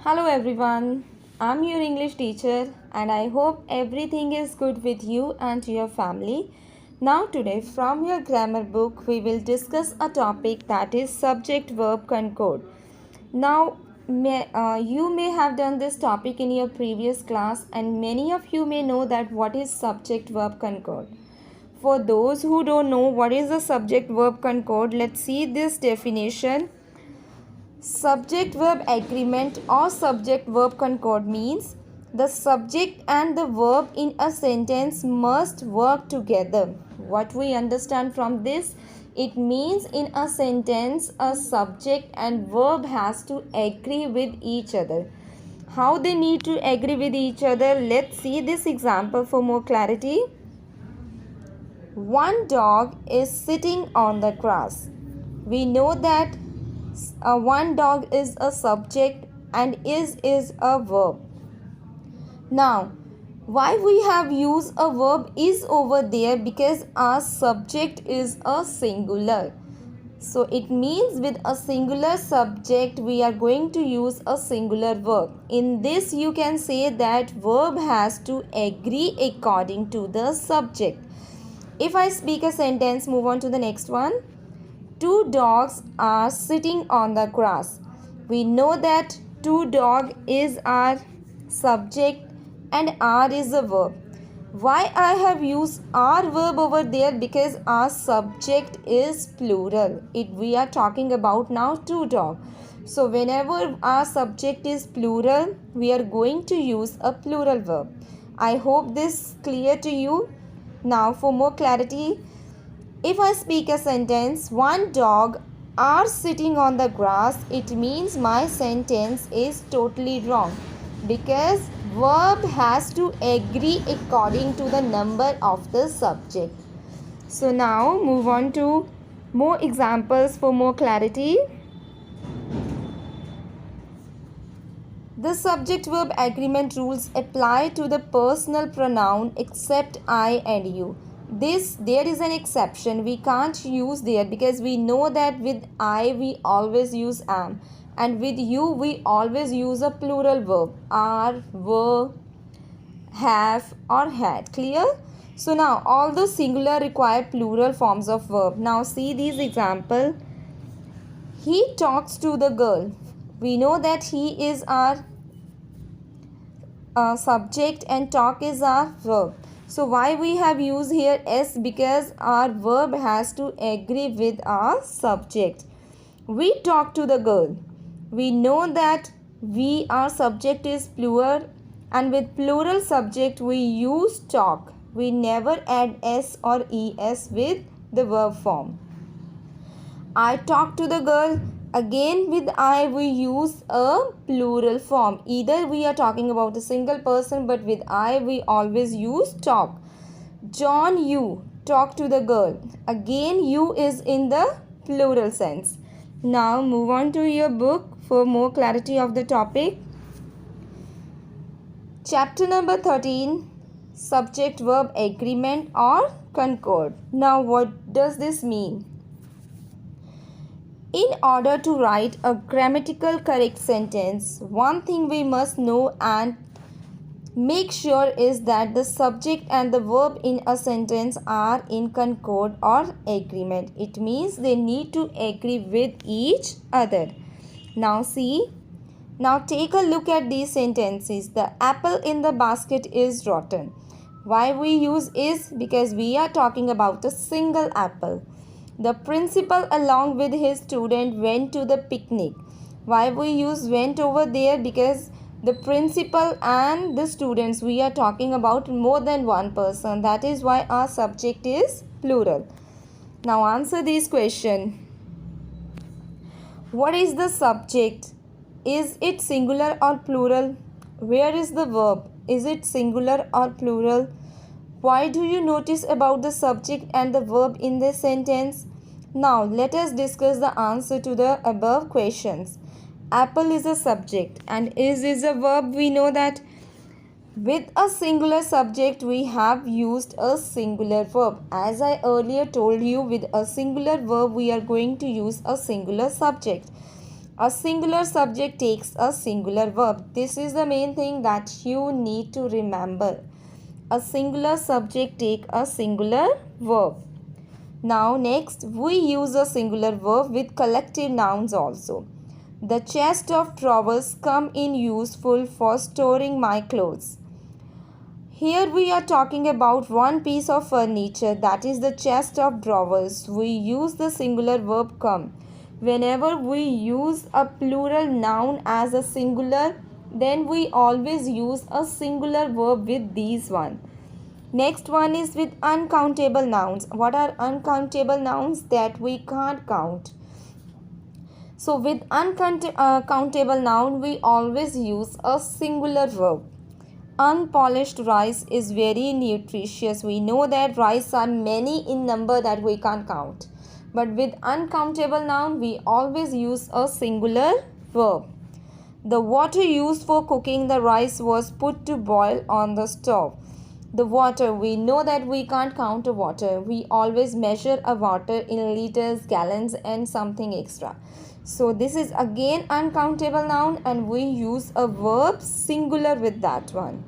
Hello everyone, I'm your English teacher and I hope everything is good with you and your family. Now today from your grammar book we will discuss a topic that is subject verb concord. Now you may have done this topic in your previous class and many of you may know that what is subject verb concord. For those who don't know what is the subject verb concord, let's see this definition. Subject verb agreement or subject verb concord means the subject and the verb in a sentence must work together. What we understand from this? It means in a sentence a subject and verb has to agree with each other. How they need to agree with each other? Let's see this example for more clarity. One dog is sitting on the grass. We know that one dog is a subject and is a verb. Now, why we have used a verb is over there? Because our subject is a singular. So it means with a singular subject we are going to use a singular verb. In this you can say that verb has to agree according to the subject. If I speak a sentence, move on to the next one. Two dogs are sitting on the grass. We know that two dog is our subject and are is a verb. Why I have used are verb over there? Because our subject is plural. We are talking about now two dog. So whenever our subject is plural, we are going to use a plural verb. I hope this clear to you. Now for more clarity, if I speak a sentence, one dog are sitting on the grass, it means my sentence is totally wrong because verb has to agree according to the number of the subject. So now move on to more examples for more clarity. The subject verb agreement rules apply to the personal pronoun except I and you. There is an exception. We can't use there because we know that with I we always use am and with you we always use a plural verb are, were, have or had. Clear? So now all the singular require plural forms of verb. Now see these example. He talks to the girl. We know that he is our subject and talk is our verb. So why we have used here s? Because our verb has to agree with our subject. We talk to the girl. We know that our subject is plural and with plural subject we use talk. We never add s or es with the verb form. I talk to the girl. Again with I we use a plural form. Either we are talking about a single person, but with I we always use talk. John, you talk to the girl. Again you is in the plural sense. Now move on to your book for more clarity of the topic. Chapter number 13, subject verb agreement or concord. Now what does this mean? In order to write a grammatical correct sentence, one thing we must know and make sure is that the subject and the verb in a sentence are in concord or agreement. It means they need to agree with each other. Now see, now take a look at these sentences. The apple in the basket is rotten. Why we use is? Because we are talking about a single apple. The principal along with his student went to the picnic. Why we use went over there? Because the principal and the students, we are talking about more than one person. That is why our subject is plural. Now answer this question. What is the subject? Is it singular or plural? Where is the verb? Is it singular or plural? Why do you notice about the subject and the verb in this sentence? Now let us discuss the answer to the above questions. Apple is a subject and is a verb. We know that with a singular subject we have used a singular verb. As I earlier told you, with a singular verb we are going to use a singular subject. A singular subject takes a singular verb. This is the main thing that you need to remember. A singular subject take a singular verb. Now next, we use a singular verb with collective nouns also. The chest of drawers come in useful for storing my clothes. Here we are talking about one piece of furniture, that is the chest of drawers. We use the singular verb come. Whenever we use a plural noun as a singular, then we always use a singular verb with these one. Next one is with uncountable nouns. What are uncountable nouns? That we can't count. So with uncountable noun, we always use a singular verb. Unpolished rice is very nutritious. We know that rice are many in number that we can't count. But with uncountable noun, we always use a singular verb. The water used for cooking the rice was put to boil on the stove. The water, we know that we can't count a water. We always measure a water in liters, gallons and something extra. So this is again uncountable noun and we use a verb singular with that one.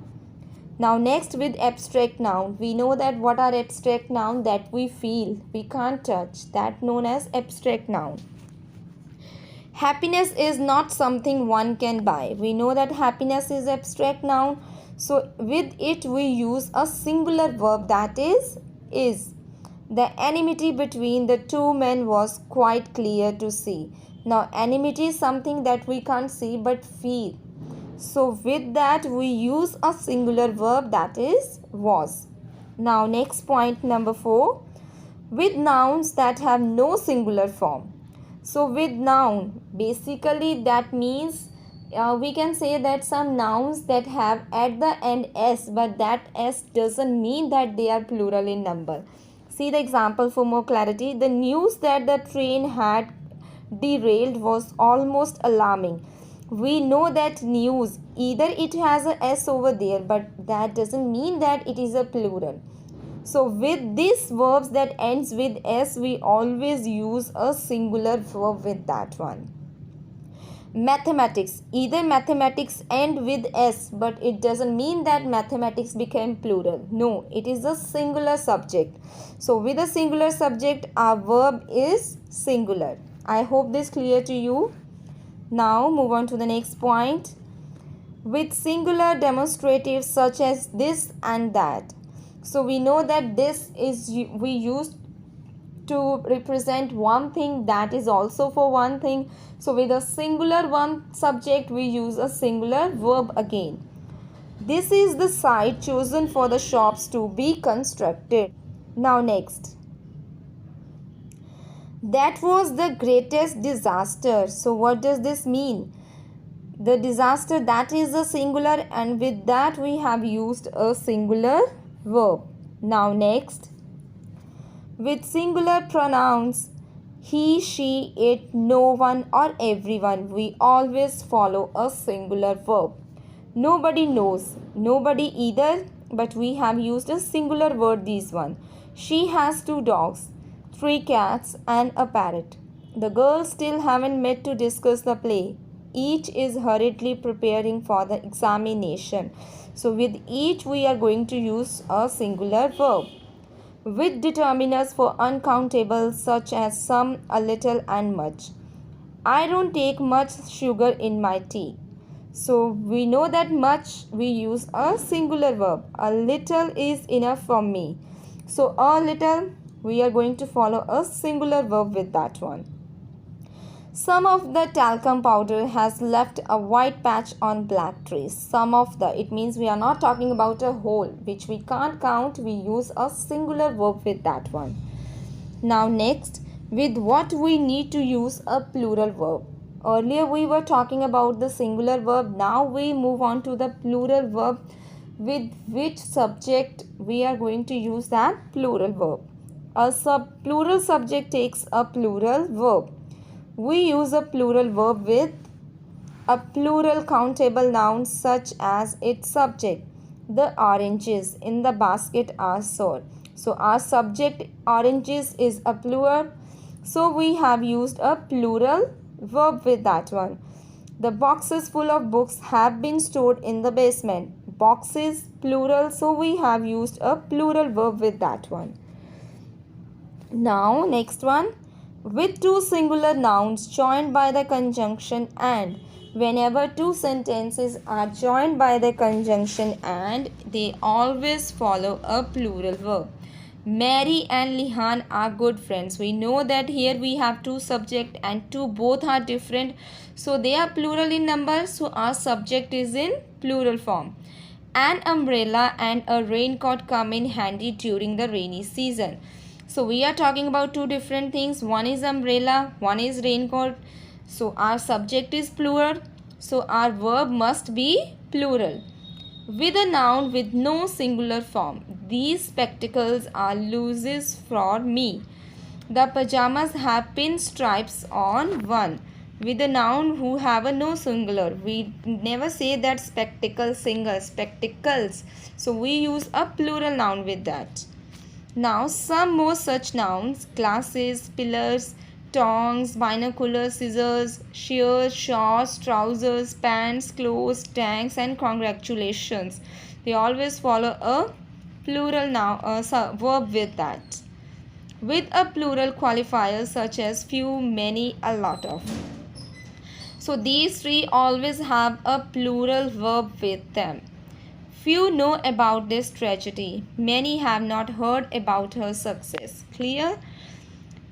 Now next with abstract noun. We know that what are abstract noun? That we feel, we can't touch. That known as abstract noun. Happiness is not something one can buy. We know that happiness is abstract noun. So with it we use a singular verb, that is. The enmity between the two men was quite clear to see. Now enmity is something that we can't see but feel. So with that we use a singular verb, that is was. Now next point number 4. With nouns that have no singular form. So with noun, basically that means we can say that some nouns that have at the end s, but that s doesn't mean that they are plural in number. See the example for more clarity. The news that the train had derailed was almost alarming. We know that news, either it has a s over there, but that doesn't mean that it is a plural. So with these verbs that ends with s, we always use a singular verb with that one. Mathematics, either mathematics end with s, but it doesn't mean that mathematics became plural. No, it is a singular subject. So with a singular subject, our verb is singular. I hope this clear to you. Now move on to the next point. With singular demonstratives such as this and that. So we know that this is we use to represent one thing, that is also for one thing. So with a singular one subject we use a singular verb again. This is the site chosen for the shops to be constructed. Now next. That was the greatest disaster. So what does this mean? The disaster, that is a singular and with that we have used a singular verb. Now next. With singular pronouns he, she, it, no one or everyone, we always follow a singular verb. Nobody knows, nobody either, but we have used a singular word this one. She has 2 dogs, 3 cats and a parrot. The girls still haven't met to discuss the play. Each is hurriedly preparing for the examination. So with each we are going to use a singular verb. With determiners for uncountable such as some, a little and much. I don't take much sugar in my tea. So we know that much we use a singular verb. A little is enough for me. So a little we are going to follow a singular verb with that one. Some of the talcum powder has left a white patch on black trace. Some of the, it means we are not talking about a whole, which we can't count. We use a singular verb with that one. Now next, with what we need to use a plural verb. Earlier we were talking about the singular verb. Now we move on to the plural verb. With which subject we are going to use that plural verb. A plural subject takes a plural verb. We use a plural verb with a plural countable noun such as its subject. The oranges in the basket are sour. So our subject oranges is a plural. So we have used a plural verb with that one. The boxes full of books have been stored in the basement. Boxes, plural, so we have used a plural verb with that one. Now, next one. With two singular nouns joined by the conjunction and. Whenever two sentences are joined by the conjunction and, they always follow a plural verb. Mary and Lihan are good friends. We know that here we have two subject and two both are different. So they are plural in number. So our subject is in plural form. An umbrella and a raincoat come in handy during the rainy season. So we are talking about two different things. One is umbrella, one is raincoat. So our subject is plural. So our verb must be plural. With a noun with no singular form. These spectacles are looses for me. The pajamas have pinstripes on one. With a noun who have a no singular. We never say that spectacles single, spectacles. So we use a plural noun with that. Now some more such nouns, glasses, pillars, tongs, binoculars, scissors, shears, shorts, trousers, pants, clothes, tanks and congratulations. They always follow a plural noun, verb with that. With a plural qualifier such as few, many, a lot of. So these three always have a plural verb with them. Few know about this tragedy. Many have not heard about her success. Clear?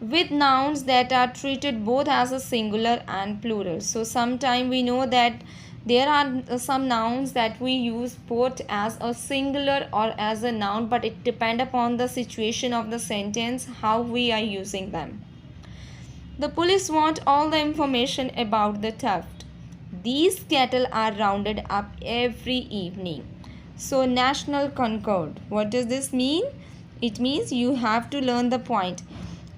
With nouns that are treated both as a singular and plural. So sometime we know that there are some nouns that we use both as a singular or as a noun, but it depends upon the situation of the sentence how we are using them. The police want all the information about the theft. These cattle are rounded up every evening. So National Concord. What does this mean? It means you have to learn the point.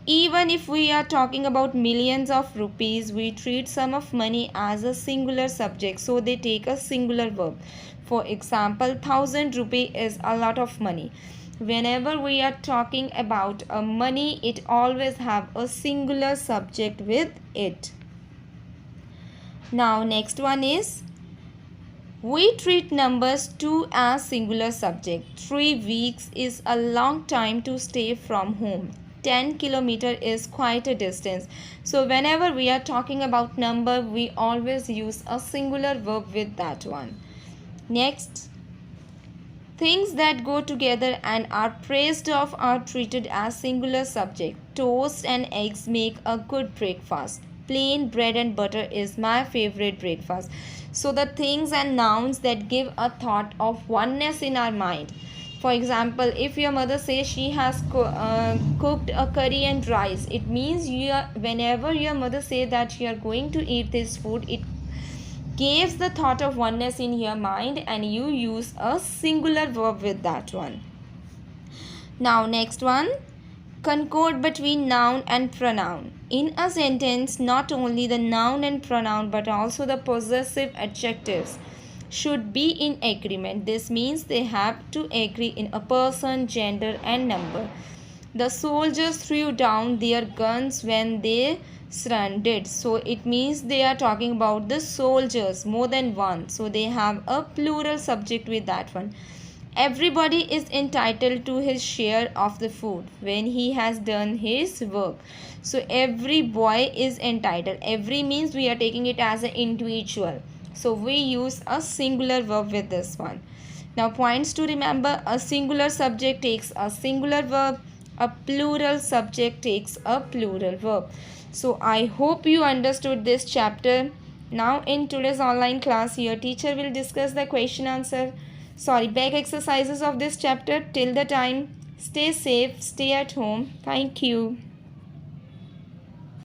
Even if we are talking about millions of rupees, we treat sum of money as a singular subject. So they take a singular verb. For example, 1,000 rupee is a lot of money. Whenever we are talking about a money, it always have a singular subject with it. Now next one is, we treat numbers 2 as singular subject. 3 weeks is a long time to stay from home. 10 kilometer is quite a distance. So whenever we are talking about number, we always use a singular verb with that one. Next, things that go together and are praised of are treated as singular subject. Toast and eggs make a good breakfast. Plain bread and butter is my favorite breakfast. So the things and nouns that give a thought of oneness in our mind. For example, if your mother says she has cooked a curry and rice, it means whenever your mother says that you are going to eat this food, it gives the thought of oneness in your mind and you use a singular verb with that one. Now next one, concord between noun and pronoun. In a sentence, not only the noun and pronoun but also the possessive adjectives should be in agreement. This means they have to agree in a person, gender and number. The soldiers threw down their guns when they surrendered. So it means they are talking about the soldiers, more than one. So they have a plural subject with that one. Everybody is entitled to his share of the food when he has done his work. So every boy is entitled. Every means we are taking it as an individual. So we use a singular verb with this one. Now points to remember, a singular subject takes a singular verb. A plural subject takes a plural verb. So I hope you understood this chapter. Now in today's online class, your teacher will discuss the back exercises of this chapter. Till the time, stay safe, stay at home. Thank you.